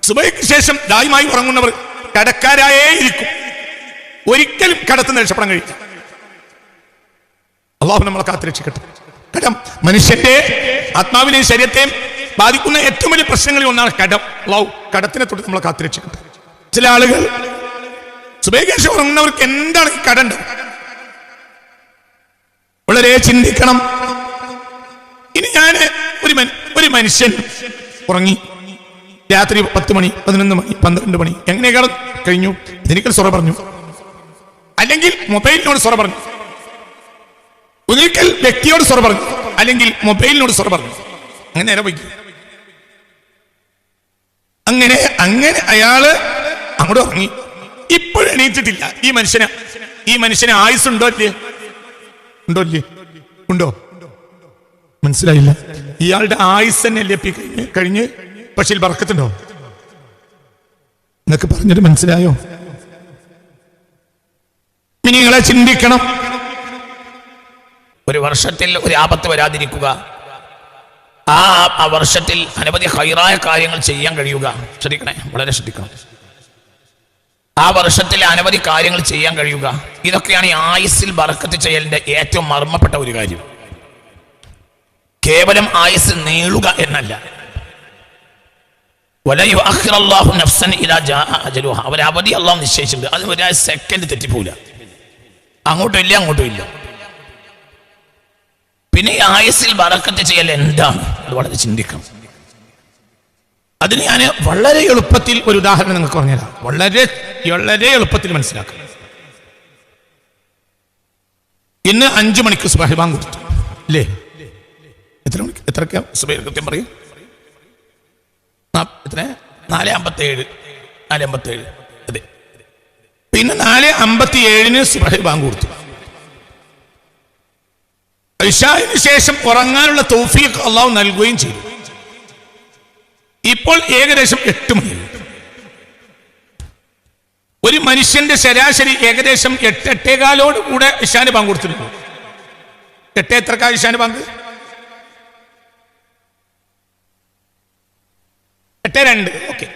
സുബഹിക്ക് ശേഷം ദായിമായി ഉറങ്ങുന്നവർ കടക്കാരായേ ഇരിക്കും. ഒരിക്കലും കടത്തുനിന്ന് രക്ഷപ്പെടാൻ കഴിയില്ല. അള്ളാഹു നമ്മളെ കാത്തുരക്ഷിക്കട്ടെ. കടം മനുഷ്യന്റെ ആത്മാവിനെയും ശരീരത്തെയും ബാധിക്കുന്ന ഏറ്റവും വലിയ പ്രശ്നങ്ങളിൽ ഒന്നാണ് കടം. അള്ളാഹു കടത്തിനെ തൊട്ട് നമ്മളെ കാത്തുരക്ഷിക്കട്ടെ. ചില ആളുകൾ സുബഹിക്ക് ശേഷം ഉറങ്ങുന്നവർക്ക് എന്താണ് ഈ കടം? വളരെ ചിന്തിക്കണം. ഇനി ഞാൻ ഒരു മനുഷ്യൻ ഉറങ്ങി രാത്രി 10 മണി 11 മണി 12 മണി എങ്ങനെയൊക്കെ കഴിഞ്ഞു, ഇതിനേക്കാൾ സൊറ പറഞ്ഞു, അല്ലെങ്കിൽ മൊബൈലിനോട് സൊറ പറഞ്ഞു, ഒരിക്കൽ വ്യക്തിയോട് സൊറ പറഞ്ഞു, അല്ലെങ്കിൽ മൊബൈലിനോട് സൊറ പറഞ്ഞു, അങ്ങനെ നേരെ പോയി. അങ്ങനെ അയാള് അങ്ങോട്ട് ഉറങ്ങി. ഇപ്പോഴും എണീറ്റിട്ടില്ല. ഈ മനുഷ്യന് ആയുസ് ഉണ്ടോ ഇല്ലേ? ഉണ്ടോ? മനസ്സിലായില്ല. ഇയാളുടെ ആയുസ് തന്നെ അല്ലേ കഴിഞ്ഞ്? പക്ഷേ ബർക്കത്തുണ്ടോ? എന്നൊക്കെ പറഞ്ഞിട്ട് മനസ്സിലായോ? നിങ്ങളെ ചിന്തിക്കണം. ഒരു വർഷത്തിൽ ഒരു ആപത്ത് വരാതിരിക്കുക, ആ വർഷത്തിൽ അനവധി ഹൈറായ കാര്യങ്ങൾ ചെയ്യാൻ കഴിയുക. ശ്രദ്ധിക്കണേ, വളരെ ശ്രദ്ധിക്കണം. ആ വർഷത്തിൽ അനവധി കാര്യങ്ങൾ ചെയ്യാൻ കഴിയുക, ഇതൊക്കെയാണ് ഈ ആയുസ്സിൽ ബർക്കത്ത് ചെയ്യലിന്റെ ഏറ്റവും മർമ്മപ്പെട്ട ഒരു കാര്യം. കേവലം ആയുസ് നീളുക എന്നല്ല. അവരവധി അള്ളാഹു നിശ്ചയിച്ചിട്ടുണ്ട്. അത് ഒരു സെക്കൻഡ് തെറ്റിപ്പോല. അങ്ങോട്ടും ഇല്ല. പിന്നെ ഈ ആയുസ്സിൽ ബർക്കത്ത് ചെയ്യൽ എന്താണ്? അത് വളരെ ചിന്തിക്കണം. അതിന് ഞാൻ വളരെ എളുപ്പത്തിൽ ഒരു ഉദാഹരണം നിങ്ങൾക്ക് പറഞ്ഞുതരാം. വളരെ എളുപ്പത്തിൽ മനസ്സിലാക്കാം. ഇന്ന് 5 മണിക്ക് സുബഹി ബാങ്ക് കൊടുത്തു അല്ലേ? എത്രയ്ക്കാ സുബഹി കൃത്യം പറയും? 4:57. അതെ. പിന്നെ 4:57 സുബഹി ബാങ്ക് കൊടുത്തു. ഇശാഇന് ശേഷം ഉറങ്ങാനുള്ള തൗഫീഖ് അള്ളാഹു നൽകുകയും ചെയ്തു. ഇപ്പോൾ ഏകദേശം 8 മണി. ഒരു മനുഷ്യന്റെ ശരാശരി ഏകദേശം 8-8:15 കൂടെ ഇശാന് ബാങ്ക് കൊടുത്തിട്ടുണ്ട്. 8 എത്രക്കാ ഇശാന് ബാങ്ക്? 8:02. ഓക്കെ.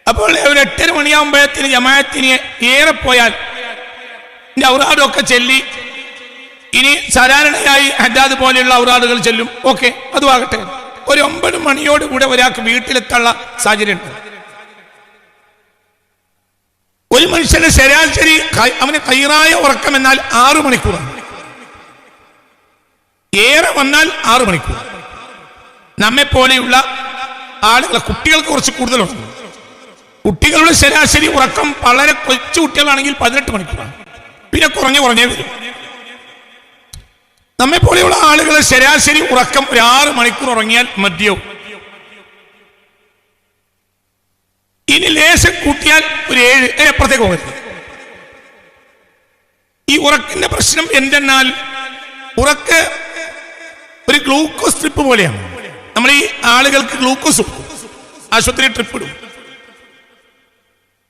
അപ്പോൾ ഒരു 8:30 മണിയാകുമ്പോഴത്തിന് ജമാഅത്തിന് ഏറെ പോയാൽ ഔറാദൊക്കെ ചൊല്ലി, ഇനി സാധാരണയായി ഹദ്ദാദ് പോലെയുള്ള ഔറാദുകൾ ചെല്ലും. ഓക്കെ, അതുമാകട്ടെ. ഒരു 9 മണിയോട് കൂടെ ഒരാൾക്ക് വീട്ടിലെത്താനുള്ള സാഹചര്യം ഉണ്ട്. ഒരു മനുഷ്യന്റെ ശരാശരി അവന് ഹൈറായ ഉറക്കം എന്നാൽ 6 മണിക്കൂറാണ്. ഏറെ വന്നാൽ 6 മണിക്കൂർ. നമ്മെ പോലെയുള്ള ആളുകളെ കുട്ടികൾക്ക് കുറച്ച് കൂടുതലുണ്ട്. കുട്ടികളുടെ ശരാശരി ഉറക്കം വളരെ കൊച്ചു കുട്ടികളാണെങ്കിൽ 18 മണിക്കൂറാണ്. പിന്നെ കുറഞ്ഞേ വരും. നമ്മെ പോലെയുള്ള ആളുകളെ ശരാശരി ഉറക്കം ഒരു 6 മണിക്കൂർ ഉറങ്ങിയാൽ മതിയാവും. ഇനി ലേശം കൂട്ടിയാൽ ഒരു 7 അപ്പുറത്തേക്ക് പോകരുത്. ഈ ഉറക്കിന്റെ പ്രശ്നം എന്തെന്നാൽ ഉറക്ക് ഒരു ഗ്ലൂക്കോസ് ട്രിപ്പ് പോലെയാണ്. നമ്മൾ ഈ ആളുകൾക്ക് ഗ്ലൂക്കോസ് ആശുപത്രി ട്രിപ്പ് ഇടും.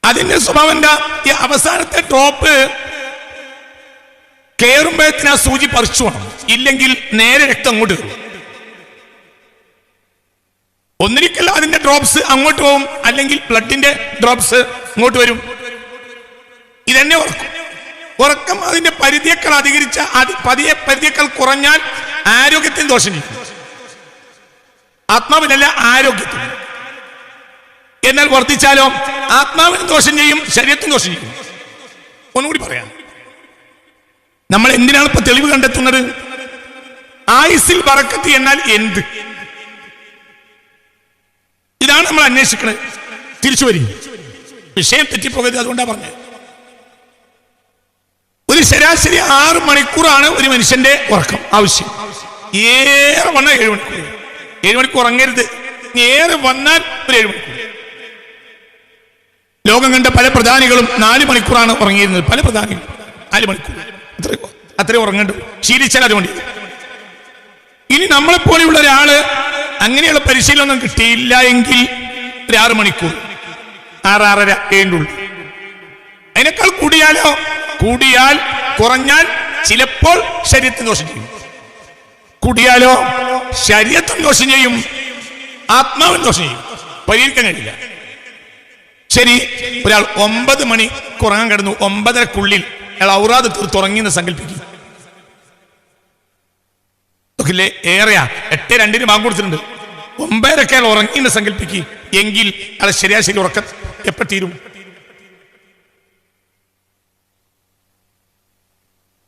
അതിന്റെ സ്വഭാവം എന്താ? ഈ അവസാനത്തെ ഡ്രോപ്പ് കയറുമ്പോഴത്തിന് ആ സൂചി പറിച്ചു വേണം, ഇല്ലെങ്കിൽ നേരെ രക്തം അങ്ങോട്ട് വരും. ഒന്നിരിക്കൽ അതിന്റെ ഡ്രോപ്സ് അങ്ങോട്ട് പോകും, അല്ലെങ്കിൽ ബ്ലഡിന്റെ ഡ്രോപ്സ് ഇങ്ങോട്ട് വരും. ഇതെന്നെ ഉറക്കം അതിന്റെ പരിധിയേക്കാൾ അധികരിച്ച പരിധിയേക്കാൾ കുറഞ്ഞാൽ ആരോഗ്യത്തിന് ദോഷം ചെയ്യും. ആത്മാവിനല്ല, ആരോഗ്യത്തിന്. എന്നാൽ വർദ്ധിച്ചാലോ ആത്മാവിന് ദോഷം ചെയ്യും, ശരീരത്തിന് ദോഷം ചെയ്യും. ഒന്നുകൂടി പറയാം. നമ്മൾ എന്തിനാണ് ഇപ്പൊ തെളിവ് കണ്ടെത്തുന്നത്? ആയുസ്സിൽ ബറക്കത്ത് എന്നാൽ എന്ത്? ഇതാണ് നമ്മൾ അന്വേഷിക്കുന്നത്. തിരിച്ചു വരും, വിഷയം തെറ്റിപ്പോകരുത്. അതുകൊണ്ടാണ് പറഞ്ഞത്. ഒരു ശരാശരി 6 മണിക്കൂറാണ് ഒരു മനുഷ്യന്റെ ഉറക്കം ആവശ്യം. ഏറെ വന്നാൽ 7 മണിക്കൂർ. 7 മണിക്കൂർ ഉറങ്ങരുത്. ഏറെ വന്നാൽ ഒരു 7 മണിക്കൂർ. ലോകം കണ്ട പല പ്രധാനികളും 4 മണിക്കൂറാണ് ഉറങ്ങിയിരുന്നത്. പല പ്രധാനികളും 4 മണിക്കൂർ അത്രേ ഉറങ്ങേണ്ടു. ശീലിച്ചാൽ അതുകൊണ്ട്. ഇനി നമ്മളെപ്പോലെയുള്ള ഒരാള് അങ്ങനെയുള്ള പരിശീലനം കിട്ടിയില്ല എങ്കിൽ ഒരു 6 മണിക്കൂർ, 6-6:30 വേണ്ടുള്ളൂ. അതിനേക്കാൾ കൂടിയാൽ കുറഞ്ഞാൽ ചിലപ്പോൾ ശരീരത്തിന് ദോഷം ചെയ്യും. കൂടിയാലോ ശരീരത്തിന് ദോഷം ചെയ്യും, ആത്മാവിന് ദോഷം ചെയ്യും. പരിഹരിക്കാൻ കഴിയില്ല. ശരി, ഒരാൾ 9 മണി ഉറങ്ങാൻ കിടന്നു, 9:30-ക്കുള്ളിൽ അയാൾ ഔറാദ് തീർത്തുറങ്ങിയെന്ന് സങ്കല്പിക്കും. ഏറെയാ 8:02 ബാങ്ക് കൊടുത്തിട്ടുണ്ട്, 9:30 അയാൾ ഉറങ്ങിയെന്ന് സങ്കല്പിക്കും. എങ്കിൽ അയാൾ ശരിയാശരി ഉറക്കം എപ്പോ തീരും?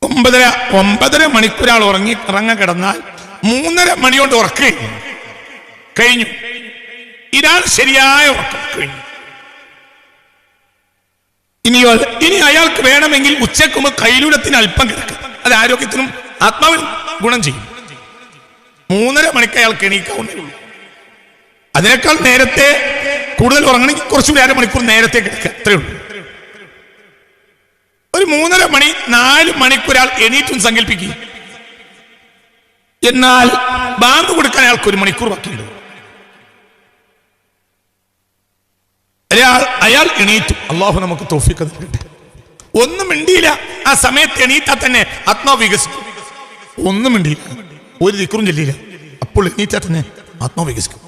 9:30 മണിക്കൂർ ആൾ ഉറങ്ങാൻ കിടന്നാൽ 3:30 മണിയോണ്ട് ഉറക്കം കഴിഞ്ഞു. ഇതാണ് ശരിയായ ഉറക്കം കഴിഞ്ഞു. ഇനി അയാൾക്ക് വേണമെങ്കിൽ ഉച്ചയ്ക്ക് മുമ്പ് കൈലൂലത്തിന് അല്പം കിടക്കുക. അത് ആരോഗ്യത്തിനും ആത്മാവിനും ഗുണം ചെയ്യും. 3:30 മണിക്ക് അയാൾക്ക് എണീക്കാവുന്നേ ഉള്ളൂ. അതിനേക്കാൾ നേരത്തെ കൂടുതൽ ഉറങ്ങണമെങ്കിൽ കുറച്ചുകൂടി 1/2 മണിക്കൂർ നേരത്തെ കിടക്കുക, അത്രേ ഉള്ളൂ. ഒരു 3:30 മണി 4 മണിക്കൂർ ആൾ എണീറ്റും സങ്കല്പിക്കുക. എന്നാൽ ബാങ്ക് കൊടുക്കാൻ അയാൾക്ക് 1 മണിക്കൂർ ബാക്കിയുണ്ട്. അയാൾ എണീറ്റു. അള്ളാഹു നമുക്ക് തൗഫീഖ് നൽകട്ടെ. ഒന്നും മിണ്ടിയില്ല. ആ സമയത്ത് എണീറ്റാൽ തന്നെ ആത്മാവ് വികസിക്കും. ഒന്നും മിണ്ടിയില്ല, ഒരു ദിക്റും ചൊല്ലിയില്ല. അപ്പോൾ എണീറ്റാൽ തന്നെ ആത്മാവ് വികസിക്കും,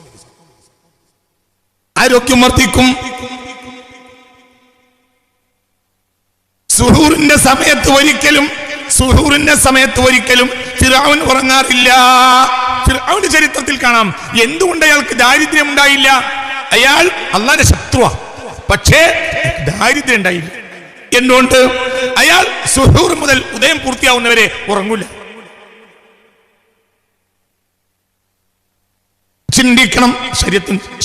ആരോഗ്യം വർദ്ധിക്കും. സുഹൂറിന്റെ സമയത്ത് ഒരിക്കലും ഫിർഔൻ ഉറങ്ങാറില്ല. ഫിർഔന്റെ ചരിത്രത്തിൽ കാണാം എന്തുകൊണ്ട് അയാൾക്ക് ദാരിദ്ര്യം ഉണ്ടായില്ല. അയാൾ അള്ളാന്റെ ശത്രുവാ, പക്ഷേ ദാരിദ്ര്യം ഉണ്ടായില്ല. എന്തുകൊണ്ട്? അയാൾ സുഹൂർ മുതൽ ഉദയം പൂർത്തിയാവുന്നവരെ ഉറങ്ങൂല. ചിന്തിക്കണം,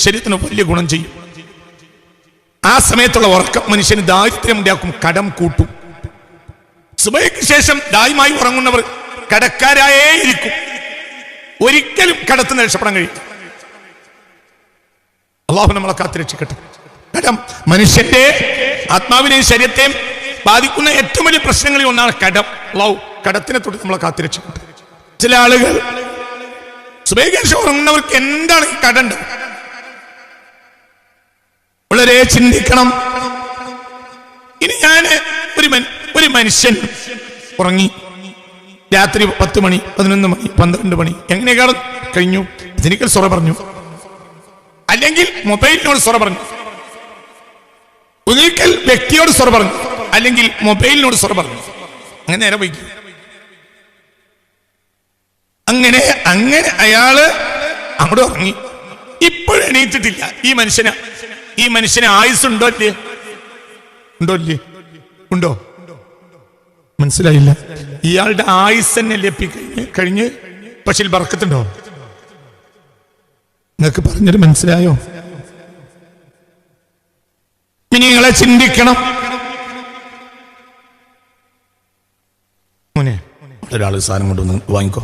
ശരീരത്തിന് വലിയ ഗുണം ചെയ്യും. ആ സമയത്തുള്ള ഉറക്കം മനുഷ്യന് ദാരിദ്ര്യം ഉണ്ടാക്കും, കടം കൂട്ടും. സുബഹിക്ക് ശേഷം ദായിമായി ഉറങ്ങുന്നവർ കടക്കാരായേ ഇരിക്കും. ഒരിക്കലും കടത്തിന് രക്ഷപ്പെടാൻ കഴിയും. അള്ളാഹു നമ്മളെ കാത്തുരക്ഷിക്കട്ടെ. കടം മനുഷ്യന്റെ ആത്മാവിനെയും ശരീരത്തെയും ബാധിക്കുന്ന ഏറ്റവും വലിയ പ്രശ്നങ്ങളിൽ ഒന്നാണ് കടം. അള്ളാഹു കടത്തിനെ തൊട്ട് നമ്മളെ കാത്തുരക്ഷിക്കട്ടെ. ചില ആളുകൾ സുബഹിക്ക് ശേഷം ഉറങ്ങുന്നവർക്ക് എന്താണ് ഈ കടണ്ട്? വളരെ ചിന്തിക്കണം. ഇനി ഒരു മനുഷ്യൻ ഉറങ്ങി രാത്രി 10 മണി 11 മണി 12 മണി എങ്ങനെയാണ് കഴിഞ്ഞു? ഇതിനേക്കാൾ സൊറ പറഞ്ഞു, അല്ലെങ്കിൽ മൊബൈലിനോട് സൊറ പറഞ്ഞു, ഒരിക്കൽ വ്യക്തിയോട് സൊറ പറഞ്ഞു, അല്ലെങ്കിൽ മൊബൈലിനോട് സൊറ പറഞ്ഞു. അങ്ങനെ നേരെ പോയി. അങ്ങനെ അയാള് അങ്ങോട്ട് ഉറങ്ങി. ഇപ്പോഴും എണീറ്റിട്ടില്ല. ഈ മനുഷ്യന് ആയുസ് ഉണ്ടോ ഇല്ലേ? ഉണ്ടോ? മനസ്സിലായില്ല. ഇയാളുടെ ആയുസ് തന്നെ കഴിഞ്ഞ് പക്ഷെ ബർക്കത്തുണ്ടോ? നിങ്ങൾക്ക് പറഞ്ഞത് മനസ്സിലായോ? ഇനി നിങ്ങളെ ചിന്തിക്കണം. ഒരാള് സാധനം കൊണ്ടുവന്ന് വാങ്ങിക്കോ.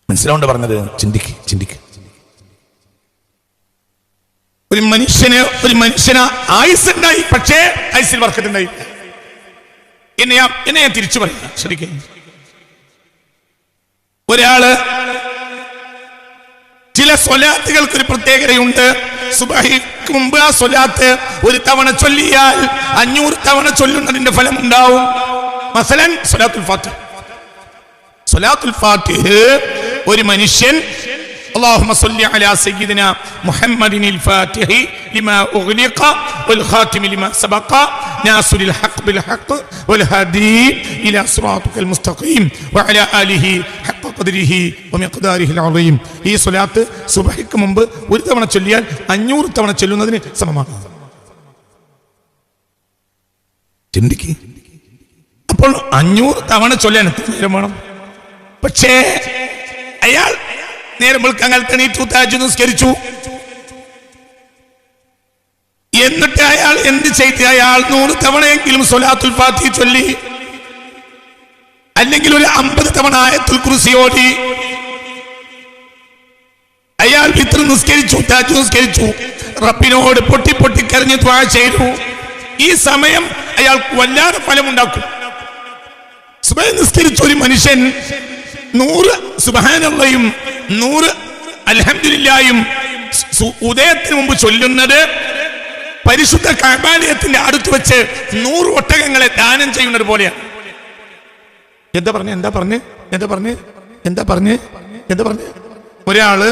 മനസ്സിലാവുണ്ട് പറഞ്ഞത്. ചിന്തിക്ക്. ഒരു മനുഷ്യന് ആയുസ് ഉണ്ടായി, പക്ഷേ ആയുസിൽ ബർക്കത്തുണ്ടായി. എന്നെ ഞാൻ തിരിച്ചു പറയാം. ശരിക്കും ഒരാള് ചില സ്വലാത്തുകൾക്ക് ഒരു പ്രത്യേകതയുണ്ട്. സുബഹിക്ക് മുമ്പ് ആ സ്വലാത്ത് ഒരു തവണ ചൊല്ലിയാൽ 500 തവണ ചൊല്ലുന്നതിന്റെ ഫലം ഉണ്ടാവും. മസലൻ സ്വലാത്തുൽ ഫാത്തിഹ് ഒരു മനുഷ്യൻ اللهم صل على سيدنا محمد الفاتح لما أغلق والخاتم لما سبق ناصر الحق بالحق والهادي إلى صراطك المستقيم وعلى آله حق قدره ومقداره العظيم. ഈ സ്വലാത്ത് സുബഹിക്ക് മുമ്പ് ഒരു തവണ ചൊല്ലിയാൽ 500 തവണ ചൊല്ലുന്നതിന് സമമാണ്. ചിന്തിക്ക്. അപ്പോൾ 500 തവണ ചൊല്ലാൻ എത്ര നേരം വേണം? പക്ഷേ അയാൾ നേരം വെളുക്കാങ്ങാൽ എണീറ്റു, തഹജ്ജുദ് നിസ്കരിച്ചു. എന്നിട്ട് അയാൾ എന്ത് ചെയ്ത്? അയാൾ 100 തവണയെങ്കിലും സ്വലാത്തുൽ ഫാത്തിഹ ചൊല്ലി, അല്ലെങ്കിൽ ഒരു 50 തവണ ആയത്തുൽ കുർസി ഓതി. അയാൾ വിത്ർ നിസ്കരിച്ചു, തഹജ്ജുദ് നിസ്കരിച്ചു, റബ്ബിനോട് പൊട്ടി കരഞ്ഞു ദുആ ചെയ്തു. ഈ സമയം അയാൾക്ക് വല്ലാതെ ഫലമുണ്ടാക്കും. സുബഹി നിസ്കരിച്ച ഒരു മനുഷ്യൻ 100 സുബ്ഹാനല്ലാഹും 100 അൽഹംദുലില്ലാഹും ഉദയത്തിന് മുമ്പ് ചൊല്ലുന്നത് പരിശുദ്ധ കഅബാലയത്തിന്റെ അടുത്ത് വെച്ച് 100 ഒട്ടകങ്ങളെ ദാനം ചെയ്യുന്നത് പോലെയാണ്. എന്താ പറഞ്ഞേ? ഒരാള്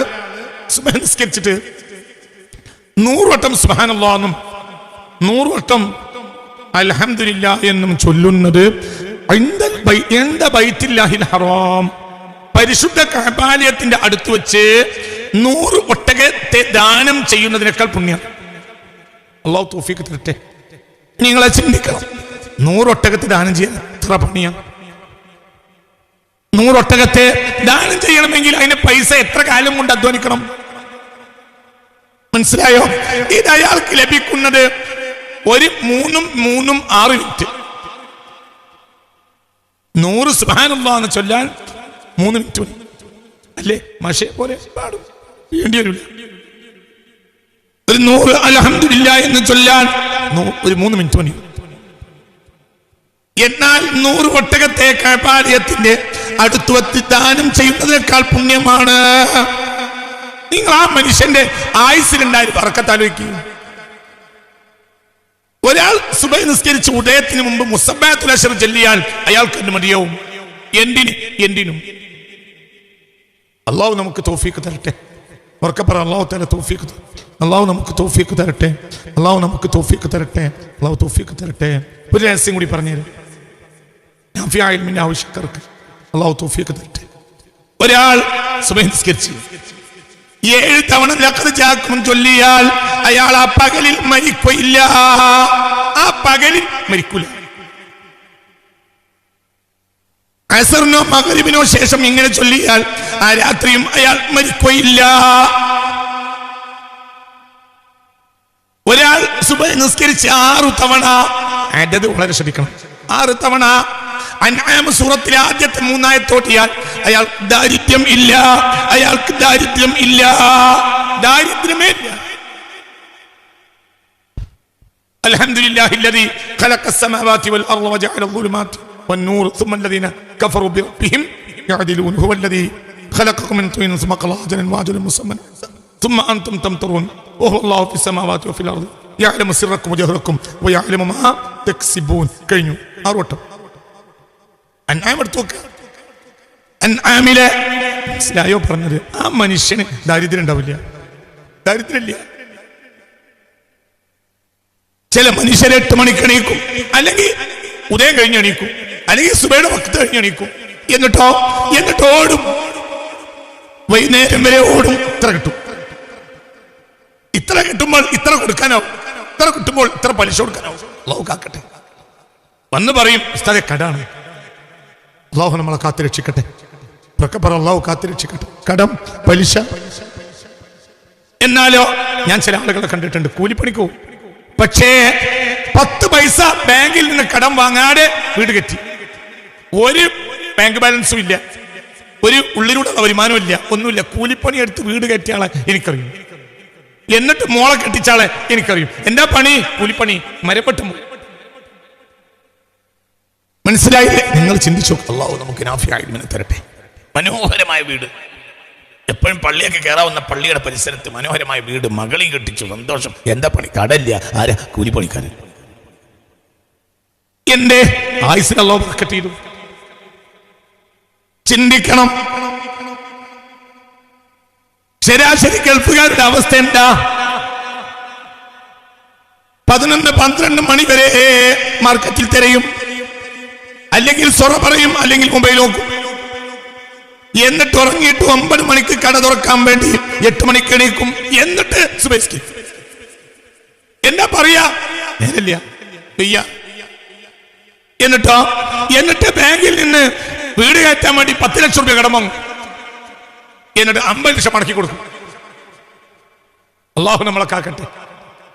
സുബ്ഹി നിസ്കരിച്ചിട്ട് 100 വട്ടം സുബ്ഹാനല്ലാഹ് എന്നും 100 വട്ടം അൽഹംദുലില്ലാഹ് എന്നും ചൊല്ലുന്നത് ഇൻദ ബൈത്തില്ലാഹിൽ ഹറാം, പരിശുദ്ധ കഅബാലയത്തിന്റെ അടുത്ത് വെച്ച് 100 ഒട്ടകത്തെ ദാനം ചെയ്യുന്നതിനേക്കാൾ പുണ്യം. അല്ലാഹു തൗഫീഖ് തരട്ടെ. നിങ്ങളെ ചിന്തിക്കണം, 100 ഒട്ടകത്തെ ദാനം ചെയ്യാൻ എത്ര പണിയാണ്? 100 ഒട്ടകത്തെ ദാനം ചെയ്യണമെങ്കിൽ അതിന് പൈസ എത്ര കാലം കൊണ്ട് അധ്വാനിക്കണം? മനസ്സിലായോ? ഇത് അയാൾക്ക് ലഭിക്കുന്നത് ഒരു 3 6 മിനിറ്റ്. 100 സുബ്ഹാനല്ലാഹ് എന്ന് ചൊല്ലാൻ 3 മിനിറ്റ് അല്ലേ? മാഷെ പോലെ പാടും, വേണ്ടി വരില്ല. ഒരു 100 അൽഹംദുലില്ലാഹ് എന്ന് ചൊല്ലാൻ ഒരു 3 മിനിറ്റ് മതി. എന്നാൽ 100 ഒട്ടകത്തെ കഅബാലയത്തിന്റെ അടുത്ത് വെച്ച് ദാനം ചെയ്യുന്നതിനേക്കാൾ പുണ്യമാണ്. നിങ്ങൾ ആ മനുഷ്യന്റെ ആയുസ്സിലുണ്ടായ ബർക്കത്ത് ആലോചിക്കുക. ഒരാൾ സുബഹി നിസ്കരിച്ച് ഉദയത്തിന് മുമ്പ് മുസബ്ബഹത്തുൽ അശ്ർ ചൊല്ലിയാൽ അയാൾക്ക് എന്ത് മതിയാവും? എന്തിനും. അള്ളാഹു നമുക്ക് തൗഫീഖ് തരട്ടെ. ഉറക്കപ്പറ, അള്ളാഹു തആല തൗഫീഖ് തരട്ടെ. അള്ളാഹു നമുക്ക് തൗഫീഖ് തരട്ടെ. അള്ളാഹു നമുക്ക് തൗഫീഖ് തരട്ടെ. അള്ളാഹു തൗഫീഖ് തരട്ടെ. ഒരു രഹസ്യം കൂടി പറഞ്ഞുതരാം, നാഫിയായ ഇൽമിന്റെ ആവശ്യക്കാർക്ക് അള്ളാഹു തൗഫീഖ് തരട്ടെ. ഒരാൾ സുബഹി നിസ്കരിച്ച് 7 തവണ ലഖദ് ജാഅക്കും ചൊല്ലിയാൽ അയാൾ ആ പകലിൽ മരിക്കില്ല. ആ പകലിൽ മരിക്കില്ല. അസറിനോ മഗ്രിബിനോ ശേഷം ഇങ്ങനെ ചൊല്ലിയാൽ ആ രാത്രിയും അയാൾ മരിക്കില്ല. ഒരാൾ സുബഹി നിസ്കരിച്ച് 6 തവണ, അദദ് വളരെ ശ്രദ്ധിക്കണം, 6 തവണ അൻആം സൂറത്തിലെ ആദ്യത്തെ 3 ആയത്തോട്ടിയാൽ അയാൾ ദാരിദ്ര്യം ഇല്ല. അയാൾക്ക് ദാരിദ്ര്യം ഇല്ല, ദാരിദ്ര്യമേ ഇല്ല. അൽഹംദുലില്ലാഹില്ലദീ ഖലഖസ് സമാവാതി വൽ അർള വജഅല الظുലുമാതി والنور ثم الذين كفروا بربهم يعدلون هو الذي خلقكم من طين ثم قضى أجلا وأجلا مسمى ثم أنتم تمترون وهو الله في السماوات وفي الأرض يعلم سركم وجهركم ويعلم ما تكسبون. കഴിഞ്ഞു 6 വട്ടം. അൻആം എടുത്തോക്ക്. അൻആമിലെ മനസ്സിലായോ പറഞ്ഞത്? ആ മനുഷ്യന് ദാരിദ്ര്യം ഉണ്ടാവില്ല, ദാരിദ്ര്യമില്ല. ചില മനുഷ്യരെ 8 മണിക്ക് എണീക്കും, അല്ലെങ്കിൽ ഉദയം കഴിഞ്ഞ് എണീക്കും, അല്ലെങ്കിൽ സുബഹിയുടെ വഖ്ത് കഴിഞ്ഞ് എണീക്കും. എന്നിട്ടോ ഓടും, വൈകുന്നേരം വരെ ഓടും. ഇത്ര കിട്ടും, ഇത്ര കിട്ടുമ്പോൾ ഇത്ര കൊടുക്കാനാവും, ഇത്ര കിട്ടുമ്പോൾ ഇത്ര പലിശ കൊടുക്കാനാവും. അല്ലാഹു കാക്കട്ടെ. വന്ന് പറയും ഉസ്താദേ കടാണ്. അല്ലാഹു നമ്മളെ കാത്തുരക്ഷിക്കട്ടെ. അല്ലാഹു കാത്തുരക്ഷിക്കട്ടെ. കടം, പലിശ. എന്നാലോ ഞാൻ ചില ആളുകളെ കണ്ടിട്ടുണ്ട്, കൂലിപ്പണിക്കോ, പക്ഷേ 10 പൈസ ബാങ്കിൽ നിന്ന് കടം വാങ്ങാതെ വീട് കെട്ടി. ഒരു ബാങ്ക് ബാലൻസും ഇല്ല, ഒരു ഉള്ളിലൂടെ വരുമാനവും ഇല്ല, ഒന്നുമില്ല. കൂലിപ്പണി എടുത്ത് വീട് കെട്ടിയ ആളെ എനിക്കറിയും. എന്നിട്ട് മോളെ കെട്ടിച്ചാളെ എനിക്കറിയും. എന്താ പണി? കൂലിപ്പണി, മരപ്പെട്ടു. മനസ്സിലായില്ലേ? നിങ്ങൾ ചിന്തിച്ചു. അല്ലാഹു നമുക്ക് നാഫിയായ ഇൽമിനെ തരട്ടെ. മനോഹരമായ വീട്, എപ്പോഴും പള്ളിയൊക്കെ കയറാവുന്ന പള്ളിയുടെ പരിസരത്ത് മനോഹരമായ വീട്, മകളി കെട്ടിച്ചു, സന്തോഷം. എന്താ പണി? കടല്ല. ആരാ? കൂലിപ്പണിക്കാരൻ. എന്റെ ആയുസ്സിന് അല്ലാഹു ബർക്കത്ത് ചെയ്തു. ചിന്തിക്കണം. ശരാശരി ഗൾഫുകാരുടെ അവസ്ഥ എന്താ? 11-12 മണി വരെ മാർക്കറ്റിൽ തിരയും, അല്ലെങ്കിൽ സൊറ പറയും, അല്ലെങ്കിൽ മൊബൈൽ നോക്കും. എന്നിട്ട് ഉറങ്ങിയിട്ട് 9 മണിക്ക് കട തുറക്കാൻ വേണ്ടി 8 മണിക്ക് എണീക്കും. എന്നിട്ട് സുബഹിക്ക്. എന്താ പറയാ? നേരല്ല, വയ്യ. എന്നിട്ട് ബാങ്കിൽ നിന്ന് വീട് കയറ്റാൻ വേണ്ടി 10 ലക്ഷം രൂപ കടം വാങ്ങും. എന്നിട്ട് 50 ലക്ഷം മടക്കി കൊടുക്കും. അല്ലാഹു നമ്മളെ കാക്കട്ടെ.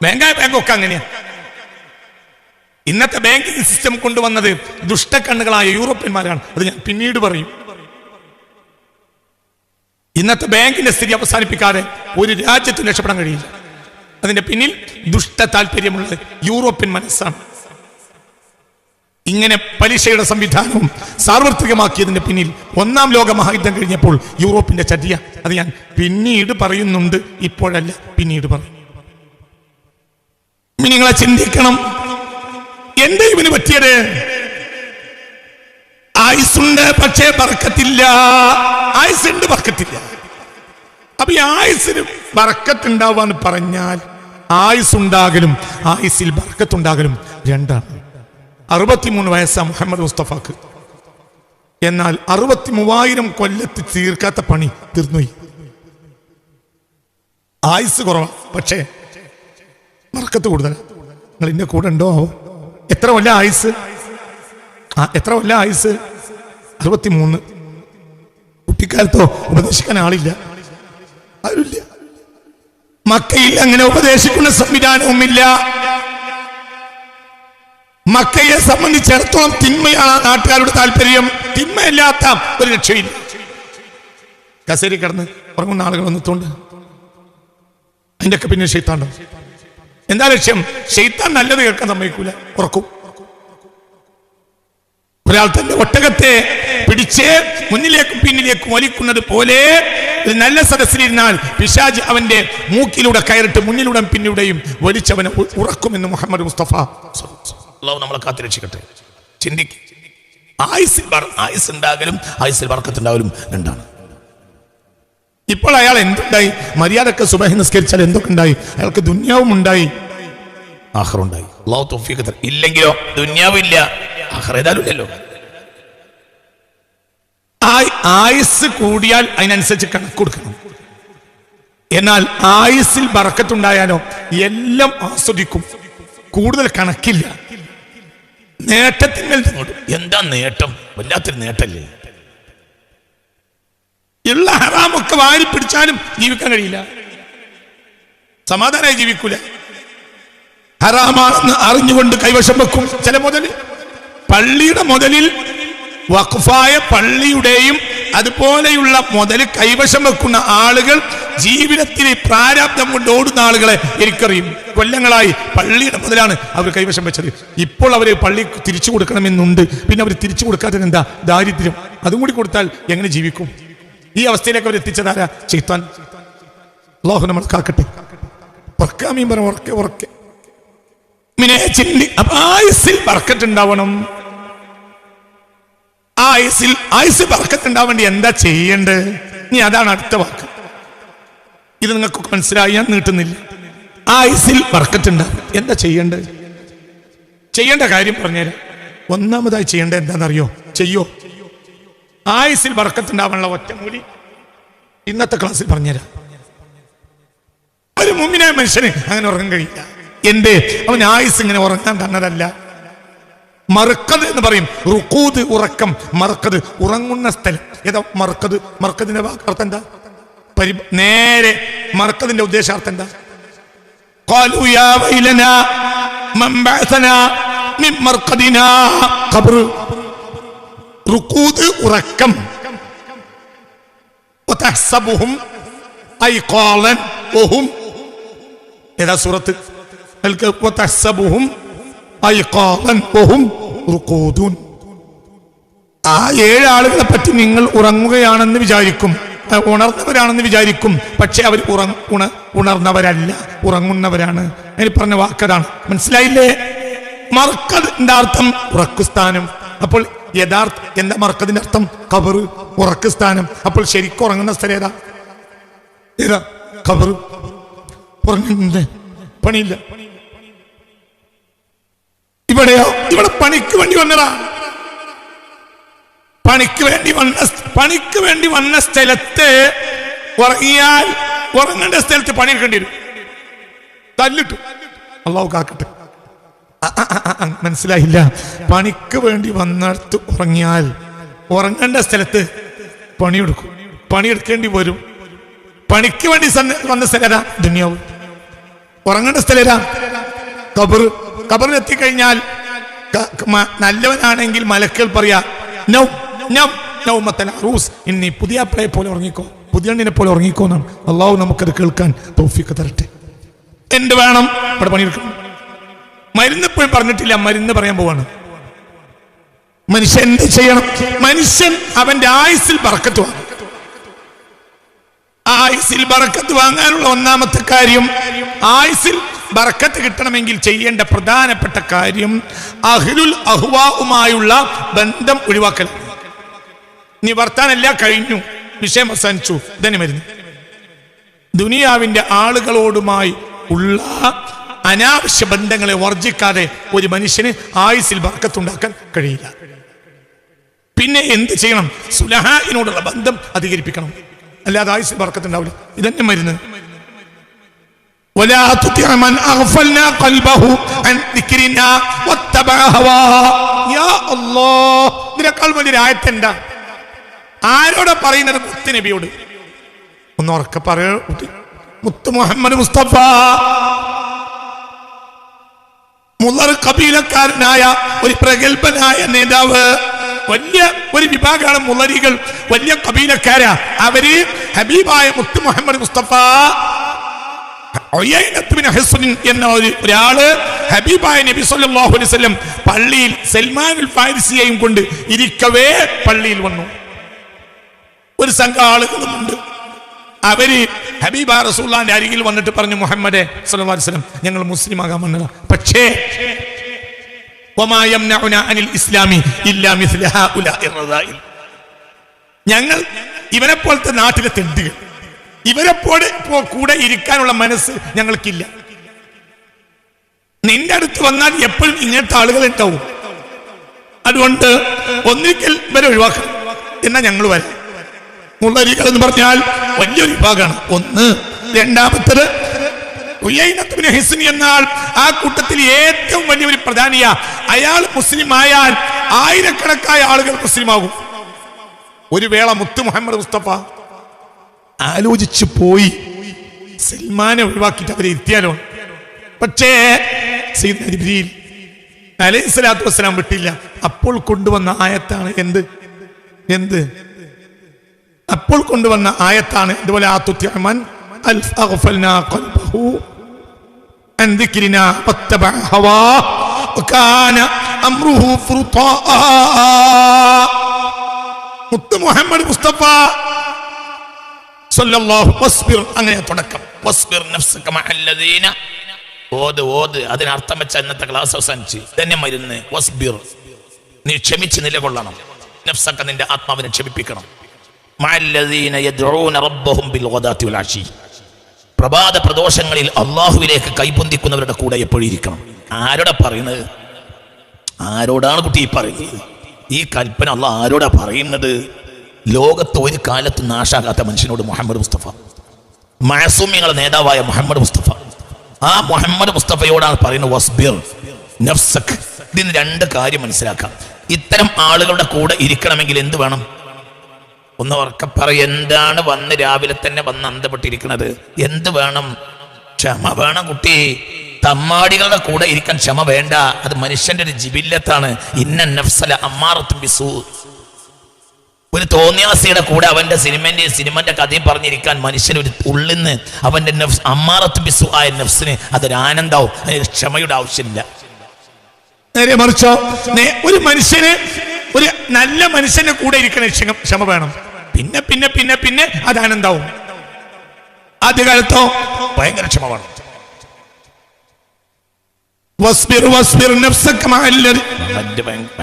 ബാങ്കൊക്കെ അങ്ങനെയാ. ഇന്നത്തെ ബാങ്കിങ് സിസ്റ്റം കൊണ്ടുവന്നത് ദുഷ്ടക്കണ്ണുകളായ യൂറോപ്യന്മാരാണ്. അത് ഞാൻ പിന്നീട് പറയും. ഇന്നത്തെ ബാങ്കിന്റെ സ്ഥിതി അവസാനിപ്പിക്കാതെ ഒരു രാജ്യത്തിന് രക്ഷപ്പെടാൻ കഴിയില്ല. അതിന്റെ പിന്നിൽ ദുഷ്ട താല്പര്യമുള്ള യൂറോപ്യൻ മനസ്സാണ്. ഇങ്ങനെ പലിശയുടെ സംവിധാനവും സാർവത്രികമാക്കിയതിന്റെ പിന്നിൽ 1-ാം ലോക മഹായുദ്ധം കഴിഞ്ഞപ്പോൾ യൂറോപ്പിന്റെ ചര്യ. അത് ഞാൻ പിന്നീട് പറയുന്നുണ്ട്, ഇപ്പോഴല്ല, പിന്നീട് പറയും. നിങ്ങളെ ചിന്തിക്കണം. എന്റെ ഇവന് പറ്റിയത് ആയുസുണ്ട്, പക്ഷേ ബർക്കത്തില്ല. ആയുസുണ്ട്, ബർക്കത്തില്ല. അപ്പൊ ഈ ആയുസിന് ബർക്കത്ത് ഉണ്ടാവാന്ന് പറഞ്ഞാൽ ആയുസ്സുണ്ടാകലും ആയുസ്സിൽ ബർക്കത്തുണ്ടാകലും രണ്ടാണ്. 63 വയസ്സാണ് മുഹമ്മദ് മുസ്തഫാക്ക്. എന്നാൽ 63,000 കൊല്ലത്ത് തീർക്കാത്ത പണി തീർന്നുപോയി. ആയുസ് കുറവാണ്, പക്ഷേ ബർക്കത്ത് കൂടുതലാണ്. നിങ്ങൾ ഇന്റെ കൂടെ ഉണ്ടോ? എത്ര കൊല്ലം ആയുസ്? എത്ര കൊല്ലം ആയുസ്? 63. കുട്ടിക്കാലത്തോ ഉപദേശിക്കാൻ ആളില്ല, ആരുമില്ല. മക്കയിൽ അങ്ങനെ ഉപദേശിക്കുന്ന സംവിധാനവുമില്ല. മക്കയെ സംബന്ധിച്ചിടത്തോളം തിന്മയാണ് നാട്ടുകാരുടെ താല്പര്യം. തിന്മയില്ലാത്ത ഒരു രക്ഷയില്ല. കസേരി കിടന്ന് ഉറങ്ങുന്ന ആളുകൾ വന്നിട്ടുണ്ട്, അതിൻ്റെ ഒക്കെ പിന്നെ ശൈത്താണ്ടോ? എന്താ ലക്ഷ്യം? ശൈത്താൻ നല്ലത് കേൾക്കാൻ സമ്മതിക്കൂല, ഉറക്കും. ഒരാൾ തന്റെ ഒട്ടകത്തെ പിടിച്ച് മുന്നിലേക്കും പിന്നിലേക്കും വലിക്കുന്നത് പോലെ ഒരു നല്ല സദസ്സിലിരുന്നാൽ പിശാച് അവന്റെ മൂക്കിലൂടെ കയറിട്ട് മുന്നിലൂടെ പിന്നിലൂടെയും വലിച്ചവനെ ഉറക്കുമെന്ന് മുഹമ്മദ് മുസ്തഫ. അല്ലാഹു നമ്മളെ കാത്തുരക്ഷിക്കട്ടെ. ചിന്തിക്ക്, ആയുസ് ഉണ്ടാകലും ആയുസ്സിൽ ബർക്കത്തുണ്ടാകലും രണ്ടാണ്. ഇപ്പോൾ അയാൾ എന്തുണ്ടായി? മര്യാദക്ക് സുബഹി നിസ്കരിച്ചാൽ എന്തൊക്കെ ഉണ്ടായി? അയാൾക്ക് ദുന്യാവും ഉണ്ടായി, ആഖിറുണ്ടായി. അല്ലാഹു തൗഫീഖ് തരട്ടെ. ഇല്ലെങ്കിലോ ദുന്യാവില്ല, ആഖിറ ഏതായാലും. ആയുസ് കൂടിയാൽ അതിനനുസരിച്ച് കണക്ക് കൊടുക്കണം. എന്നാൽ ആയുസ്സിൽ ബർക്കത്തുണ്ടായാലോ എല്ലാം ആസ്വദിക്കും, കൂടുതൽ കണക്കില്ല. നേട്ടത്തിന്മേൽ എന്താ നേട്ടം? വല്ലാത്തൊരു നേട്ടല്ലേ. ഉള്ള ഹറാമൊക്കെ വാരി പിടിച്ചാലും ജീവിക്കാൻ കഴിയില്ല, സമാധാനമായി ജീവിക്കൂല. ഹറാമാണെന്ന് അറിഞ്ഞുകൊണ്ട് കൈവശം വെക്കും. ചില മുതൽ പള്ളിയുടെ മുതലിൽ വഖഫായ പള്ളിയുടെയും അതുപോലെയുള്ള മുതൽ കൈവശം വെക്കുന്ന ആളുകൾ ജീവിതത്തിൽ പ്രാരാബ്ദം കൊണ്ട് ഓടുന്ന ആളുകളെ എനിക്കറിയും. കൊല്ലങ്ങളായി പള്ളിയുടെ മുതലാണ് അവർ കൈവശം വെച്ചത്. ഇപ്പോൾ അവർ പള്ളി തിരിച്ചു കൊടുക്കണമെന്നുണ്ട്. പിന്നെ അവർ തിരിച്ചു കൊടുക്കാത്തത് എന്താ? ദാരിദ്ര്യം. അതും കൂടി കൊടുത്താൽ എങ്ങനെ ജീവിക്കും? ഈ അവസ്ഥയിലേക്ക് അവർ എത്തിച്ചതാരാ? ശൈത്താൻ. അല്ലാഹു നമ്മൾ കാക്കട്ടെ. ഉറക്കാമീൻ പറ, ഉറക്കെ ഉറക്കെ ആയുസ്സിൽ ബർക്കത്ത് ഉണ്ടാവണം. ആയുസ്സിൽ ബർക്കത്ത് ഉണ്ടാവാൻ വേണ്ടി എന്താ ചെയ്യേണ്ടത്? ഇനി അതാണ് അടുത്ത വാക്ക്. ഇത് നിങ്ങൾക്കൊക്കെ മനസ്സിലായി, ഞാൻ നീട്ടുന്നില്ല. ആയുസ്സിൽ ബർക്കത്ത് ഉണ്ടാവും, എന്താ ചെയ്യേണ്ടത്? ചെയ്യേണ്ട കാര്യം പറഞ്ഞുതരാം. ഒന്നാമതായി ചെയ്യേണ്ടത് എന്താണെന്നറിയോ? ചെയ്യോ. ആയുസ്സിൽ ബർക്കത്ത് ഉണ്ടാവാനുള്ള ഒറ്റമൂലി ഇന്നത്തെ ക്ലാസ്സിൽ പറഞ്ഞുതരാം. ഒരു മുഅ്മിനായ മനുഷ്യന് അങ്ങനെ ഉറങ്ങാൻ കഴിയില്ല. എന്റെ അവൻ ആയുസ് ഇങ്ങനെ ഉറങ്ങാൻ തന്നതല്ല. മർക്കത് എന്ന് പറയും. റുഖൂദ് ഉറക്കം, മർക്കത് ഉറങ്ങുന്ന സ്ഥലം. ഏതാ മർക്കത്? മർക്കതിന്റെ അർത്ഥം എന്താ? നേരെ മർക്കതിന്റെ ഉദ്ദേശാർത്ഥം എന്താ? ഖാലു യാ വൈലനാ മൻ ബഅസനാ മിൻ മർഖദിനാ. ഖബർ. റുഖൂദ് ഉറക്കം. വതഹ്സബുഹും ഐഖാലൻ വഹും. ഏതാ സൂറത്ത്? വതഹ്സബുഹും ഐഖാലൻ വഹും റുഖൂദുൻ. ആ 7 ആളുകളെ പറ്റി നിങ്ങൾ ഉറങ്ങുകയാണെന്ന് വിചാരിക്കും, ഉണർന്നവരാണെന്ന് വിചാരിക്കും. പക്ഷെ അവർ ഉണർന്നവരല്ല, ഉറങ്ങുന്നവരാണ്. അതിന് പറഞ്ഞ വാക്കതാണ്. മനസ്സിലായില്ലേ? മർക്കദിന്റെ അർത്ഥം ഉറക്കുസ്ഥാനം. അപ്പോൾ യഥാർത്ഥ എന്താ മർക്കദിന്റെ അർത്ഥം? ഖബർ, ഉറക്കുസ്ഥാനം. അപ്പോൾ ശരിക്കും ഉറങ്ങുന്ന സ്ഥലം ഏതാ? ഏതാ? ഖബർ. ഉറങ്ങുന്നത് പണിയില്ല. ഇവിടെയോ? ഇവിടെ പണിക്ക് വേണ്ടി വന്നതാ. പണിക്ക് വേണ്ടി വന്ന സ്ഥലത്ത് ഉറങ്ങിയാൽ ഉറങ്ങേണ്ട സ്ഥലത്ത് പണിയെടുക്കേണ്ടി വരും. തല്ലിട്ടു. അല്ലാഹു കാക്കട്ടെ. മനസ്സിലായില്ല? പണിക്ക് വേണ്ടി വന്നിടത്ത് ഉറങ്ങിയാൽ ഉറങ്ങേണ്ട സ്ഥലത്ത് പണിയെടുക്കും, പണിയെടുക്കേണ്ടി വരും. പണിക്ക് വേണ്ടി വന്ന സ്ഥലരാ ദുനിയാവ്. ഉറങ്ങേണ്ട സ്ഥലരാ ഖബർ. ഖബറിൽ എത്തിക്കഴിഞ്ഞാൽ നല്ലവനാണെങ്കിൽ മലക്കുകൾ പറയാ ഇനി പുതിയ പ്ലേ പോലെ ഉറങ്ങിക്കോ, പുതിയണ്ണിനെ പോലെ ഉറങ്ങിക്കോ എന്നാണ്. അള്ളാഹു നമുക്കത് കേൾക്കാൻ തൗഫീഖ് തരട്ടെ. എന്ത് വേണം? ഇവിടെ പണിയെടുക്കണം. മരുന്ന് ഇപ്പോഴും പറഞ്ഞിട്ടില്ല, മരുന്ന് പറയാൻ പോവാണ്. മനുഷ്യൻ എന്ത് ചെയ്യണം? മനുഷ്യൻ അവന്റെ ആയുസ്സിൽ ബർക്കത്ത് വാങ്ങും. ആയുസ്സിൽ ബർക്കത്ത് വാങ്ങാനുള്ള ഒന്നാമത്തെ കാര്യം, ആയുസ്സിൽ ബർക്കത്ത് കിട്ടണമെങ്കിൽ ചെയ്യേണ്ട പ്രധാനപ്പെട്ട കാര്യം അഹ്ലുൽ അഹ്വാഉമായുള്ള ബന്ധം ഒഴിവാക്കൽ. നീ വർത്താനല്ല, കഴിഞ്ഞു, വിഷയം അവസാനിച്ചു, തന്നെ മരുന്ന്. ദുനിയാവിന്റെ ആളുകളോടുമായി ഉള്ള അനാവശ്യ ബന്ധങ്ങളെ വർജിക്കാതെ ഒരു മനുഷ്യന് ആയുസ്സിൽ ബർക്കത്തുണ്ടാക്കാൻ കഴിയില്ല. പിന്നെ എന്ത് ചെയ്യണം? സുലഹായിനോടുള്ള ബന്ധം അധികരിപ്പിക്കണം, അല്ലാതെ ആയുസ്സിൽ ബർക്കത്തുണ്ടാവില്ല. ഇതന്നെ മരുന്ന്. ولا تطع من أغفلنا قلبه عن ذكرنا واتبع هواه. يا الله, ഇതിനേക്കാൾ വലിയൊരു ആയത്ത് എന്താ? ആരോടാ പറയുന്നത്? മുത്ത് നബിയോട്. ഒന്ന് ഉറക്കെ പറയൂ. മുത്ത് മുഹമ്മദ് മുസ്തഫ. മുളർ കബീലക്കാരനായ ഒരു പ്രഗത്ഭനായ നേതാവ്, വലിയ ഒരു വിഭാഗമാണ് മുളരികൾ, വലിയ കബീലക്കാരാ. അവര് ഹബീബായ മുത്ത് മുഹമ്മദ് മുസ്തഫ എന്ന ഒരാള് ഹബീബായ നബി സല്ലല്ലാഹു അലൈഹി വസല്ലം പള്ളിയിൽ സൽമാനുൽ ഫാരിസിയെയും കൊണ്ട് ഇരിക്കവേ പള്ളിയിൽ വന്നു. ഒരു സംഘം ആളുകളുമുണ്ട്. അവര് ഹബീബ റസൂലുള്ളാഹിന്റെ അരികിൽ വന്നിട്ട് പറഞ്ഞു, മുഹമ്മദേ സല്ലല്ലാഹു അലൈഹി വസല്ലം, ഞങ്ങൾ മുസ്ലിം ആകാൻ വന്നതാ, പക്ഷേ വമാ യംനഉനാ അനിൽ ഇസ്ലാമി ഇല്ലാ മിസ്ല ഹഉലാഇ റദാഇൽ. ഞങ്ങൾ ഇവരെ പോലത്തെ നാട്ടിലെ തെണ്ടുകൾ, ഇവരെ കൂടെ ഇരിക്കാനുള്ള മനസ്സ് ഞങ്ങൾക്കില്ല. നിന്റെ അടുത്ത് വന്നാൽ എപ്പോഴും ഇങ്ങനത്തെ ആളുകൾ ഉണ്ടാവും. അതുകൊണ്ട് ഒന്നിക്കൽ ഇവരെ ഒഴിവാക്കണം, എന്നാ ഞങ്ങൾ വരാം. മുള്ളരികൾ എന്ന് പറഞ്ഞാൽ വലിയൊരു വിഭാഗമാണ്. ഒന്ന്. രണ്ടാമത്തത് ഉയൈനത്തുബ്നു ഹിസ്ൻ എന്നാൽ ആ കൂട്ടത്തിൽ ഏറ്റവും വലിയൊരു പ്രധാനിയ. അയാൾ മുസ്ലിം ആയാൽ ആയിരക്കണക്കായ ആളുകൾ മുസ്ലിമാകും. ഒരു വേള മുത്ത് മുഹമ്മദ് മുസ്തഫ ആലോചിച്ചു പോയി, സൽമാനെ ഒഴിവാക്കിയിട്ട് അവരെ ഇരുത്തിയാലോ. പക്ഷേ സയ്യിദ്നാ ജിബ്രീൽ അലൈഹിസ്സലാത്തു വസ്സലാം വിട്ടില്ല. അപ്പോൾ കൊണ്ടുവന്ന ആയത്താണ് എന്ത് അപ്പോൾ കൊണ്ടുവന്ന ആയത്താണ് ഇതുപോലെ ആതുത്യമൻ അഗ്ഫൽനാ ഖൽബഹു അൻ ദിക്രിനാ വത്തബഅ ഹവാ വകാന അംറുഹു ഫുർതാ. മുത്ത് മുഹമ്മദ് മുസ്തഫ സല്ലല്ലാഹു വസ്ബിർ, അങ്ങനെ തുടക്കം. വസ്ബിർ നഫ്സക മഅല്ലദീന. ഓത് അതിനർത്ഥം വെച്ച ഇന്നത്തെ ക്ലാസ് അവസാനിച്ച് തന്നെ മരുന്ന്. വസ്ബിർ, നീ ക്ഷമിച്ച് നിലകൊള്ളണം. നഫ്സക, നിന്റെ ആത്മാവിനെ ക്ഷമിപ്പിക്കണം. മഅല്ലദീന യദ്ഊന റബ്ബഹും ബിൽ ഗദാത്തി വൽ അശി. പ്രഭാത പ്രദോഷങ്ങളിൽ അല്ലാഹുവിലേക്ക് കൈപൊന്തിക്കുന്നവരുടെ കൂടെ എപ്പോഴും ഇരിക്കണം. ആരോടാ പറയുന്നത്? ആരോടാണ് കുട്ടി ഈ പറയുന്നത്? ഈ കൽപ്പന അല്ലാഹ് ആരോടാ പറയുന്നത്? ലോകത്ത് ഒരു കാലത്ത് നാശാകാത്ത മനുഷ്യനോട് മുഹമ്മദ് മുസ്തഫ, മഅസൂമികളുടെ നേതാവായ മുഹമ്മദ് മുസ്തഫ, ആ മുഹമ്മദ് മുസ്തഫയോടാണ് പറയുന്നത് വസ്ബിർ നഫ്സക്. ഇതിന് രണ്ട് കാര്യം മനസ്സിലാക്കാം. ഇത്തരം ആളുകളുടെ കൂടെ ഇരിക്കണമെങ്കിൽ എന്ത് വേണം? ഒന്ന് ഉറക്കെ പറ. എന്താണ് വന്ന് രാവിലെ തന്നെ വന്ന് അന്തപ്പെട്ടിരിക്കുന്നത്? എന്ത് വേണം? ക്ഷമ വേണം കുട്ടി. തമ്മാടികളുടെ കൂടെ ഇരിക്കാൻ ക്ഷമ വേണ്ട. അത് മനുഷ്യന്റെ ഒരു ജിബില്ലത്താണ്. ഇന്ന നഫ്സല അമ്മാറത്തും ബിസൂ. ഒരു തോന്നിയാസിയുടെ കൂടെ അവന്റെ സിനിമന്റെ കഥയും പറഞ്ഞിരിക്കാൻ മനുഷ്യന് ഒരു ഉള്ളിന്ന് അവന്റെ നഫ്സ് അമ്മാറത്തും ബിസൂ ആയ നഫ്സിന് അതൊരു ആനന്ദാവും. അതിന് ക്ഷമയുടെ ആവശ്യമില്ല. നേരെ മറിച്ചോ, ഒരു മനുഷ്യന്, ഒരു നല്ല മനുഷ്യന്റെ കൂടെ ഇരിക്കണ ക്ഷമ വേണം. പിന്നെ പിന്നെ പിന്നെ പിന്നെ അത് ആനന്ദാവും. ആദ്യകാലത്തോ ഭയങ്കര ക്ഷമ വേണം.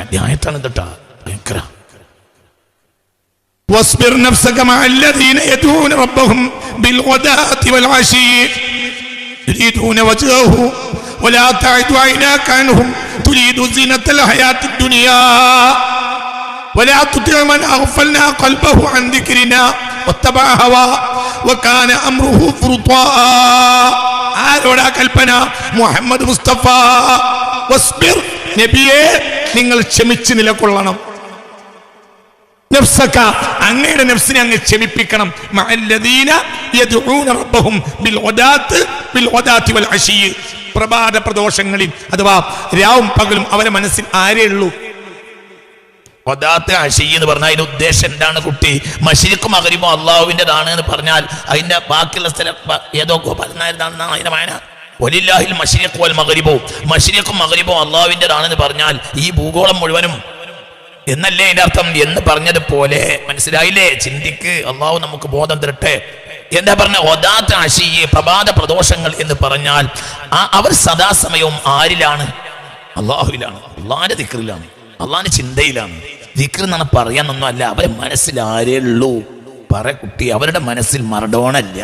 അധ്യായത്താണ് കേട്ടാ ഭയങ്കര. واصبر نفسك مع الذين يدعون ربهم بالغداة والعشي يريدون وجهه ولا تعد عيناك عنهم تريد زينة الحياة الدنيا ولا تطع من أغفلنا قلبه عن ذكرنا واتبع هواه وكان أمره فرطا. ആരോടാ കൽപ്പന? മുഹമ്മദ് മുസ്തഫ. വസ്ബിർ, നബിയെ നിങ്ങൾ ക്ഷമിച്ച് നിലകൊള്ളണം. നഫ്സക, അങ്ങയുടെ നഫ്സിനെ അങ്ങ് ക്ഷമിപ്പിക്കണം. മഅല്ലദീന യദ്ഊന റബ്ബഹും ബിൽ ഗദാത്തി വൽ അശി. പ്രഭാത പ്രദോഷങ്ങളിൽ അഥവാ രാവും പകലും അവരെ മനസ്സിൽ ആരേ ഉള്ളൂ? ഗദാത്ത് അശി എന്ന് പറഞ്ഞാൽ അതിന്റെ ഉദ്ദേശം എന്താണ് കുട്ടി? മശ്രിഖും മഗ്രിബും അള്ളാഹുവിൻ്റെതാണ് എന്ന് പറഞ്ഞാൽ അതിന്റെ ബാക്കിയുള്ള സ്ഥലം ഏതോ ഗോപാലനായിരുന്നാണ് അതിന്റെ വായന. വലില്ലാഹിൽ മശ്രിഖ് വൽ മഗ്രിബു. മശ്രിഖും മഗ്രിബും അള്ളാഹുവിൻ്റെതാണെന്ന് പറഞ്ഞാൽ ഈ ഭൂഗോളം മുഴുവനും എന്നല്ലേ അതിന്റെ അർത്ഥം? എന്ന് പറഞ്ഞതുപോലെ മനസ്സിലായില്ലേ? ചിന്തിക്ക്. അള്ളാഹു നമുക്ക് ബോധം തരട്ടെ. എന്താ പറഞ്ഞ ഗദാത്ത് അശി, പ്രഭാത പ്രദോഷങ്ങൾ എന്ന് പറഞ്ഞാൽ അവർ സദാസമയവും ആരിലാണ്? അള്ളാഹുവിലാണ്, അള്ളാഹിന്റെ ദിക്റിലാണ്, അള്ളാഹിന്റെ ചിന്തയിലാണ്. ദിക്ർ എന്നാണ് പറയാനൊന്നും അല്ല. അവരെ മനസ്സിൽ ആരേ ഉള്ളൂ? പറ കുട്ടി, അവരുടെ മനസ്സിൽ മറഡോണ ഇല്ല,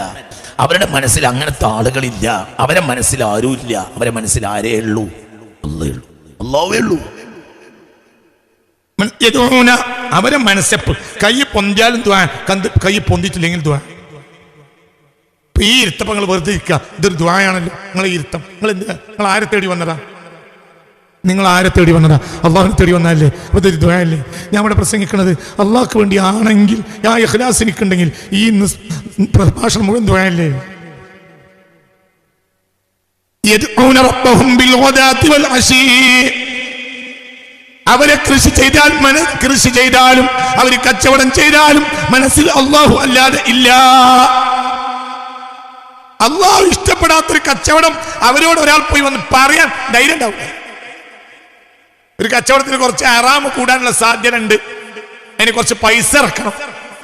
അവരുടെ മനസ്സിൽ അങ്ങനത്തെ ആളുകളില്ല, അവരെ മനസ്സിൽ ആരും ഇല്ല, അവരെ മനസ്സിൽ ആരേ ഉള്ളൂ? അല്ലാഹുവേ ഉള്ളൂ. അവരെ മനസ്സെപ്പ് കൈ പൊന്തിയാലും ദ്വാ, കൈ പൊന്തിച്ചില്ലെങ്കിൽ ദ്വാ. ഈ ഇരുത്തപ്പം നിങ്ങൾ വെറുതെ ഇരിക്കുക, ഇതൊരു ദ്വായാണല്ലോ. നിങ്ങൾ ഇരുത്തം നിങ്ങൾ ആരെ തേടി വന്നതാ? നിങ്ങൾ ആരെ തേടി വന്നതാ? അള്ളാഹുവിനെ തേടി വന്നതല്ലേ? അപ്പോൾ ഇതൊരു ദ്വായല്ലേ? ഞാൻ ഇവിടെ പ്രസംഗിക്കുന്നത് അള്ളാഹ്ക്ക് വേണ്ടി ആണെങ്കിൽ, ആ ഇഖ്ലാസ് എനിക്കുണ്ടെങ്കിൽ ഈ പ്രഭാഷണം മുഴുവൻ ദ്വായല്ലേ? അവരെ കൃഷി ചെയ്താലും അവർ കച്ചവടം ചെയ്താലും മനസ്സിൽ അള്ളാഹു അല്ലാതെ ഇല്ല. അള്ളാഹു ഇഷ്ടപ്പെടാത്തൊരു കച്ചവടം അവരോട് ഒരാൾ പോയി വന്ന് പറയാൻ ധൈര്യം ഉണ്ടാവില്ല. ഒരു കച്ചവടത്തിന് കുറച്ച് ഹറാമ് കൂടാനുള്ള സാധ്യത ഉണ്ട്, അതിന് കുറച്ച് പൈസ ഇറക്കണം.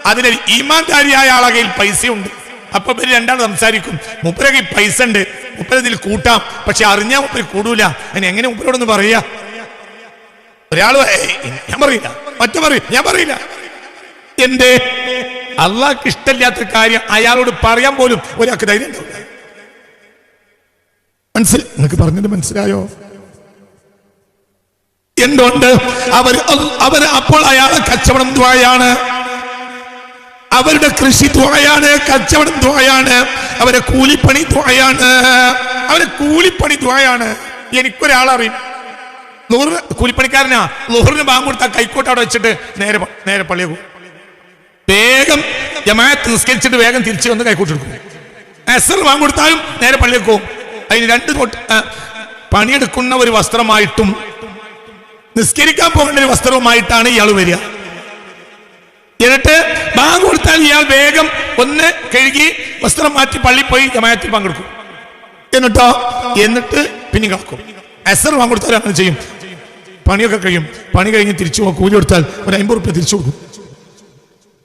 അതിന് ഈമാൻദാരിയായ ആളെ കയ്യിൽ പൈസയുണ്ട്. അപ്പൊ ഇവര് രണ്ടാൾ സംസാരിക്കും, മുപ്പരെ കയ്യിൽ പൈസ ഉണ്ട്, മുപ്പരതിൽ കൂട്ടാം, പക്ഷെ അറിഞ്ഞാൽ മുപ്പര് കൂടൂല. അതിന് എങ്ങനെ മുപ്പരോടൊന്ന് പറയാ? ഒരാള് ഞാൻ പറയില്ല, മറ്റു പറയും ഞാൻ പറയില്ല. എന്റെ അള്ളാഹ്ക്ക് ഇഷ്ടമില്ലാത്ത കാര്യം അയാളോട് പറയാൻ പോലും ഒരാൾക്ക് ധൈര്യം ഉണ്ടാവില്ല. നിങ്ങൾക്ക് പറഞ്ഞത് മനസ്സിലായോ? എന്തുകൊണ്ട്? അവര് അപ്പോൾ അയാളെ കച്ചവടം ദ്വായാണ്, അവരുടെ കൃഷി ദ്വായാണ്, കച്ചവടം ദ്വായാണ്, അവരെ കൂലിപ്പണി ദ്വായാണ്, അവരെ കൂലിപ്പണി ദ്വായാണ്. എനിക്കൊരാളറിയും, ലുഹറിന് കൂലിപ്പണിക്കാരനാ. ലുഹറിന് ബാങ്ക് കൊടുത്താൽ കൈക്കോട്ട് അവിടെ വെച്ചിട്ട് നേരെ പള്ളിയെ പോകും. വേഗം ജമാഅത്ത് നിസ്കരിച്ചിട്ട് വേഗം തിരിച്ചു വന്ന് കൈക്കോട്ടെടുക്കും. അസർ ബാങ്ക് കൊടുത്താലും നേരെ പള്ളിയിൽ പോകും. അതിന് രണ്ട് പണിയെടുക്കുന്ന ഒരു വസ്ത്രമായിട്ടും നിസ്കരിക്കാൻ പോകേണ്ട ഒരു വസ്ത്രവുമായിട്ടാണ് ഇയാൾ വരിക. എന്നിട്ട് ബാങ്ക് കൊടുത്താൽ ഇയാൾ വേഗം ഒന്ന് കഴുകി വസ്ത്രം മാറ്റി പള്ളിയിൽ പോയി ജമാഅത്തിൽ പങ്കെടുക്കും. എന്നിട്ട് പിന്നെ കളക്കും. അസർ ബാങ്ക് കൊടുത്താൽ അങ്ങനെ ചെയ്യും. പണിയൊക്കെ കഴിയും. പണി കഴിഞ്ഞ് തിരിച്ചു പോകും. കൂലി കൊടുത്താൽ ഒരു 50 റുപ്യ തിരിച്ചു കൊടുക്കും.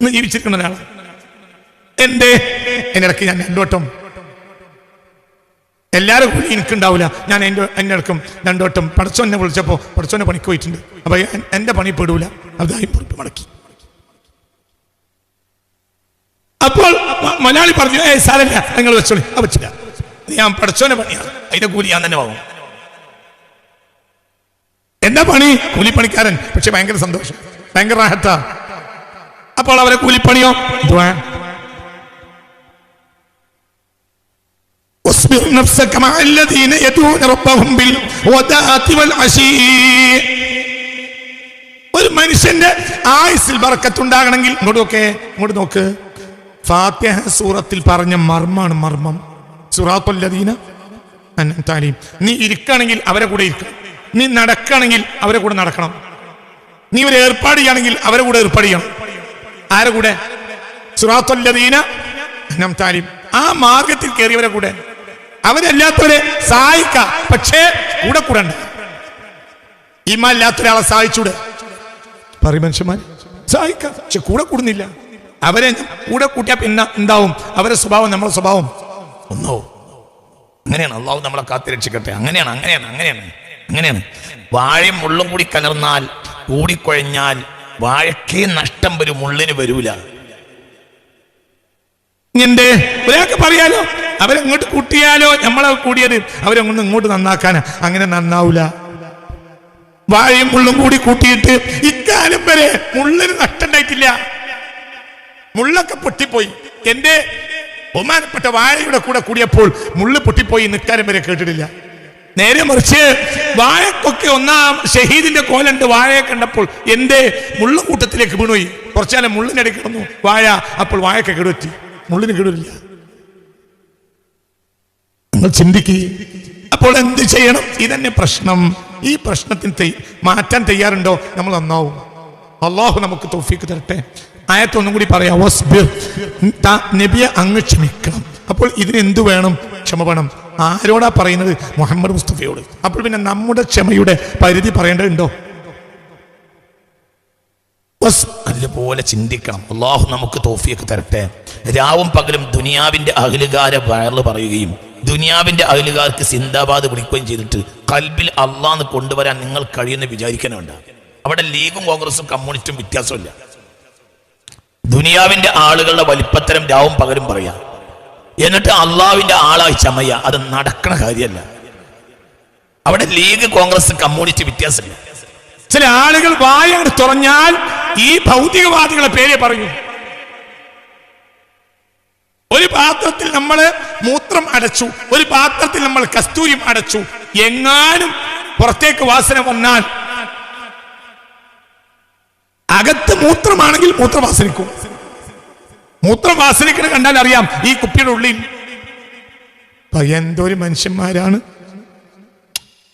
ഇന്ന് ജീവിച്ചിരിക്കുന്ന ഒരാൾ. എന്റെ ഇടയ്ക്ക് ഞാൻ 2 വട്ടം, എല്ലാവരും കൂലി എനിക്കുണ്ടാവില്ല, ഞാൻ എൻ്റെ ഇടക്കും 2 വട്ടം പടച്ചോനെ വിളിച്ചപ്പോൾ പടച്ചോനെ പണിക്ക് പോയിട്ടുണ്ട്. അപ്പൊ എന്റെ പണി പെടൂല, അത് 50 റുപ്യ മടക്കി. അപ്പോൾ മലയാളി പറഞ്ഞു, സാരല്ല നിങ്ങൾ വെച്ചോളി. വെച്ചില്ല, ഞാൻ പടച്ചോനെ പണിയാണ്, അതിന്റെ കൂലി ഞാൻ തന്നെ വാങ്ങും. എന്താ പണി? കൂലിപ്പണിക്കാരൻ. പക്ഷെ ഭയങ്കര സന്തോഷം, ഭയങ്കര റാഹത്താ. അപ്പോൾ അവരെ കൂലിപ്പണിയോ ദ്വാ. ഒരു മനുഷ്യന്റെ ആയുസ്സിൽ ബർക്കത്തുണ്ടാകണമെങ്കിൽ ഇങ്ങോട്ട് നോക്ക്. ഫാത്തിഹ സൂറത്തിൽ പറഞ്ഞ മർമ്മാണ് മർമ്മം. സിറാത്തുൽ ലദീന അൻഅംത അലൈഹിം. നീ ഇരിക്കണമെങ്കിൽ അവരെ കൂടെ ഇരിക്കണം, നീ നടക്കണമെങ്കിൽ അവരെ കൂടെ നടക്കണം, നീ ഒരു ഏർപ്പാട് ചെയ്യണമെങ്കിൽ അവരെ കൂടെ ഏർപ്പാട് ചെയ്യണം. ആരെ കൂടെ? സിറാത്തുൽ ലദീന അൻഅംത അലൈഹിം. ആ മാർഗത്തിൽ കയറിയവരെ കൂടെ. അവരല്ലാത്തവരെ സഹായിക്കാം, പക്ഷേ കൂടെ കൂടണ്ട. ഈമാൻ ഇല്ലാത്ത ഒരാളെ സഹായിച്ചൂടെ? പറയും മനുഷ്യന്മാർ, സഹായിക്കാം, പക്ഷെ കൂടെ കൂടുന്നില്ല. അവരെ കൂടെ കൂട്ടിയാൽ പിന്നെ എന്താവും? അവരെ സ്വഭാവം നമ്മളെ സ്വഭാവം ഒന്നാവും. അങ്ങനെയാണ്. അള്ളാഹു നമ്മളെ കാത്തിരക്ഷിക്കട്ടെ. അങ്ങനെയാണ്. വാഴയും മുള്ളും കൂടി കലർന്നാൽ, കൂടിക്കുഴഞ്ഞാൽ വാഴയ്ക്ക് നഷ്ടം വരും, മുള്ളിന് വരൂല. എന്റെ ഒരാൾക്ക് പറയാലോ, അവരെങ്ങോട്ട് കൂട്ടിയാലോ, നമ്മളെ കൂടിയത് അവരെങ്ങോട്ട് ഇങ്ങോട്ട് നന്നാക്കാനാ. അങ്ങനെ നന്നാവൂല. വാഴയും മുള്ളും കൂടി കൂട്ടിയിട്ട് ഇക്കാലം വരെ മുള്ളിന് നഷ്ടമുണ്ടായിട്ടില്ല. മുള്ളൊക്കെ പൊട്ടിപ്പോയി. എന്റെ ബഹുമാനപ്പെട്ട വാഴയുടെ കൂടെ കൂടിയപ്പോൾ മുള്ള് പൊട്ടിപ്പോയി നിൽക്കാനും വരെ കേട്ടിട്ടില്ല. നേരെ മറിച്ച് വാഴക്കൊക്കെ ഒന്നാം ഷഹീദിന്റെ കോലുണ്ട്. വാഴയെ കണ്ടപ്പോൾ എന്റെ മുള്ളു കൂട്ടത്തിലേക്ക് വീണുപോയി. കുറച്ചാലും മുള്ളിനിടയിൽ കിടന്നു വാഴ. അപ്പോൾ വാഴയൊക്കെ കേടുപറ്റി, മുള്ളിന് കേടില്ല. നിങ്ങൾ ചിന്തിക്കുക. അപ്പോൾ എന്ത് ചെയ്യണം? ഇതന്നെ പ്രശ്നം. ഈ പ്രശ്നത്തിന് മാറ്റാൻ തയ്യാറുണ്ടോ? നമ്മൾ നന്നാവും. അള്ളാഹു നമുക്ക് തൗഫീഖ് തരട്ടെ. ആയത്തൊന്നും കൂടി പറയാം. നബിയെ അങ്ങ് ക്ഷമിക്കണം. അപ്പോൾ ഇതിനെന്ത് വേണം? ക്ഷമ വേണം. ആരോടാ പറയുന്നത്? മുഹമ്മദ് മുസ്തഫയോട്. അപ്പോൾ പിന്നെ നമ്മുടെ ക്ഷമയുടെ പരിധി പറയേണ്ടതുണ്ടോ? അതുപോലെ ചിന്തിക്കണം. അള്ളാഹു നമുക്ക് തൗഫീഖ് തരട്ടെ. രാവും പകലും ദുനിയാവിന്റെ അഹ്ലുകാരെ വയറ് പറയുകയും ദുനിയാവിന്റെ അഹ്ലുകാർക്ക് സിന്ദാബാദ് വിളിക്കുകയും ചെയ്തിട്ട് കൽബിൽ അള്ളാഹ് കൊണ്ടുവരാൻ നിങ്ങൾ കഴിയുന്ന വിചാരിക്കാനുണ്ട്. അവിടെ ലീഗും കോൺഗ്രസും കമ്മ്യൂണിസ്റ്റും വ്യത്യാസമില്ല. ദുനിയാവിന്റെ ആളുകളുടെ വലിപ്പത്തരം രാവും പകരും പറയാ, എന്നിട്ട് അള്ളാഹുവിന്റെ ആളായി ചമയ. അത് നടക്കണ കാര്യമല്ല. അവിടെ ലീഗ്, കോൺഗ്രസ്, കമ്മ്യൂണിസ്റ്റ് വ്യത്യാസമില്ല. ചില ആളുകൾ വായ തുറഞ്ഞാൽ ഈ ഭൗതികവാദികളെ പേരെ പറയൂ. ഒരു പാത്രത്തിൽ നമ്മൾ മൂത്രം അടച്ചു, ഒരു പാത്രത്തിൽ നമ്മൾ കസ്തൂരിയും അടച്ചു. എങ്ങാനും പുറത്തേക്ക് വാസന വന്നാൽ അകത്ത് മൂത്രമാണെങ്കിൽ മൂത്രവാസനിക്കും. മൂത്രവാസനിക്കണ കണ്ടാൽ അറിയാം ഈ കുപ്പിയുടെ ഉള്ളിൽ. എന്തൊരു മനുഷ്യന്മാരാണ്,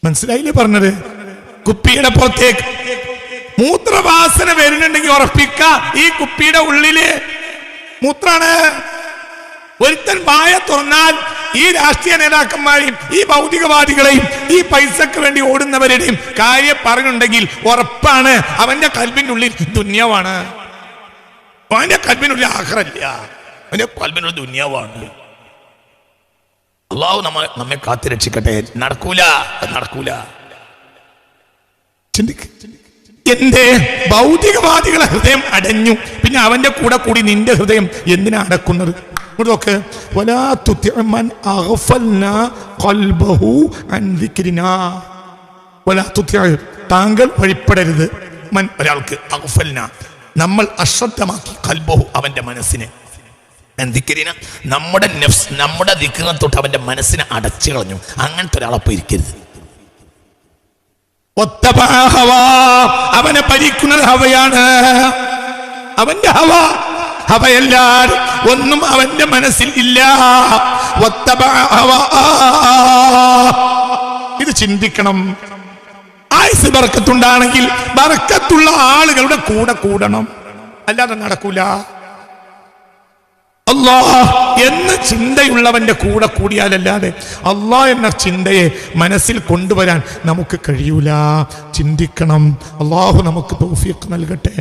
മനസ്സിലായില്ലേ പറഞ്ഞത്? കുപ്പിയുടെ പുറത്തേക്ക് മൂത്രവാസന വരുന്നുണ്ടെങ്കിൽ ഉറപ്പിക്ക ഈ കുപ്പിയുടെ ഉള്ളില് മൂത്രാണ്. ഒരുത്തൻ വായ തുറന്നാൽ ഈ രാഷ്ട്രീയ നേതാക്കന്മാരെയും ഈ ഭൗതികവാദികളെയും ഈ പൈസക്ക് വേണ്ടി ഓടുന്നവരുടെയും കാര്യം പറഞ്ഞുണ്ടെങ്കിൽ ഉറപ്പാണ് അവന്റെ കൽബിന്റെ ഉള്ളിൽ ദുന്യാവാണ്. അവന്റെ കൽബിനുള്ളിൽ ആഖിറല്ല, അവന്റെ കൽബിനുള്ളിൽ ദുന്യാവാണ്. അള്ളാഹു നമ്മെ കാത്തുരക്ഷിക്കട്ടെ. നടക്കൂല, നടക്കൂല. എന്റെ ഭൗതികവാദികളെ ഹൃദയം അടഞ്ഞു, പിന്നെ അവന്റെ കൂടെ കൂടി നിന്റെ ഹൃദയം എന്തിനാ അടക്കുന്നത്? നോക്ക്, താങ്കൾ വഴിപ്പെടരുത്. ഒരാൾക്ക് നമ്മൾ അശ്രദ്ധമാക്കി ഖൽബഹു, അവന്റെ മനസ്സിനെ, നമ്മുടെ നഫ്സ്, നമ്മുടെ ദിക്റിനെ തൊട്ട് അവന്റെ മനസ്സിനെ അടച്ചു കളഞ്ഞു. അങ്ങനത്തെ ഒരാളെ ഇരിക്കരുത്. അവനെ ഭരിക്കുന്നത് ഹവയാണ്. അവന്റെ ഹവയല്ലാതെ ഒന്നും അവന്റെ മനസ്സിൽ ഇല്ല. ഇത് ചിന്തിക്കണം. ആയുസ് ബർക്കത്തുണ്ടാണെങ്കിൽ ബർക്കത്തുള്ള ആളുകളുടെ കൂടെ കൂടണം, അല്ലാതെ നടക്കൂല. അല്ലാഹ് എന്ന ചിന്തയുള്ളവന്റെ കൂടെ കൂടിയാലല്ലാതെ അല്ലാഹ് എന്ന ചിന്തയെ മനസ്സിൽ കൊണ്ടുവരാൻ നമുക്ക് കഴിയൂല. ചിന്തിക്കണം. അല്ലാഹു നമുക്ക് തൗഫീഖ് നൽകട്ടെ.